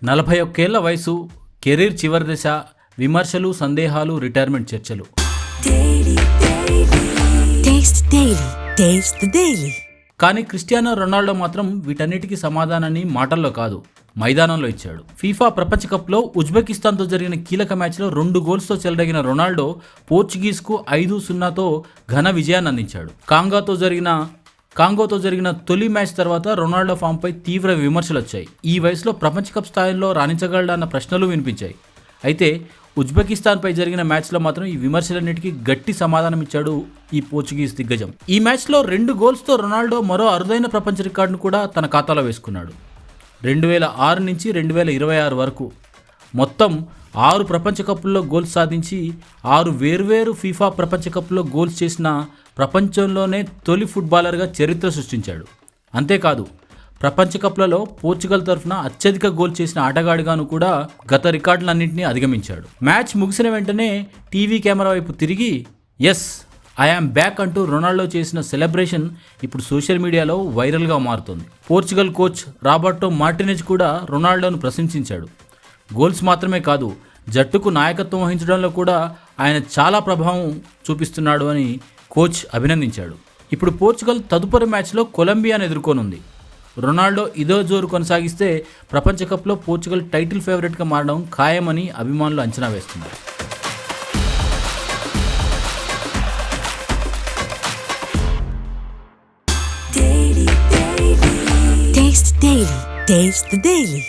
41 ఏళ్ల వయసు, కెరీర్ చివరి దశ, విమర్శలు, సందేహాలు, రిటైర్మెంట్ చర్చలు. కానీ క్రిస్టియానో రొనాల్డో మాత్రం వీటన్నిటికీ సమాధానాన్ని మాటల్లో కాదు, మైదానంలో ఇచ్చాడు. ఫీఫా ప్రపంచ కప్లో ఉజ్బెకిస్తాన్తో జరిగిన కీలక మ్యాచ్లో 2 గోల్స్తో చెలరేగిన రొనాల్డో పోర్చుగీస్కు 5-0తో ఘన విజయాన్ని అందించాడు. కాంగోతో జరిగిన తొలి మ్యాచ్ తర్వాత రొనాల్డో ఫామ్పై తీవ్ర విమర్శలు వచ్చాయి. ఈ వయసులో ప్రపంచ కప్ స్థాయిలో రాణించగలడన్న ప్రశ్నలు వినిపించాయి. అయితే ఉజ్బెకిస్తాన్పై జరిగిన మ్యాచ్లో మాత్రం ఈ విమర్శలన్నిటికీ గట్టి సమాధానం ఇచ్చాడు ఈ పోర్చుగీస్ దిగ్గజం. ఈ మ్యాచ్లో 2 గోల్స్తో రొనాల్డో మరో అరుదైన ప్రపంచ రికార్డును కూడా తన ఖాతాలో వేసుకున్నాడు. 2006 నుంచి 2026 వరకు మొత్తం 6 ప్రపంచ కప్పుల్లో గోల్స్ సాధించి 6 వేర్వేరు ఫీఫా ప్రపంచ కప్లో గోల్స్ చేసిన ప్రపంచంలోనే తొలి ఫుట్బాలర్గా చరిత్ర సృష్టించాడు. అంతేకాదు ప్రపంచ కప్లలో పోర్చుగల్ తరఫున అత్యధిక గోల్ చేసిన ఆటగాడిగాను కూడా గత రికార్డులన్నింటినీ అధిగమించాడు. మ్యాచ్ ముగిసిన వెంటనే టీవీ కెమెరా వైపు తిరిగి ఎస్ ఐఆమ్ బ్యాక్ అంటూ రొనాల్డో చేసిన సెలబ్రేషన్ ఇప్పుడు సోషల్ మీడియాలో వైరల్గా మారుతుంది. పోర్చుగల్ కోచ్ రాబర్టో మార్టినెజ్ కూడా రొనాల్డోను ప్రశంసించాడు. గోల్స్ మాత్రమే కాదు, జట్టుకు నాయకత్వం వహించడంలో కూడా ఆయన చాలా ప్రభావం చూపిస్తున్నాడు అని కోచ్ అభినందించాడు. ఇప్పుడు పోర్చుగల్ తదుపరి మ్యాచ్లో కొలంబియాను ఎదుర్కొనుంది. రొనాల్డో ఇదో జోరు కొనసాగిస్తే ప్రపంచ కప్లో పోర్చుగల్ టైటిల్ ఫేవరెట్గా మారడం ఖాయమని అభిమానులు అంచనా వేస్తున్నారు. Taste the Daily.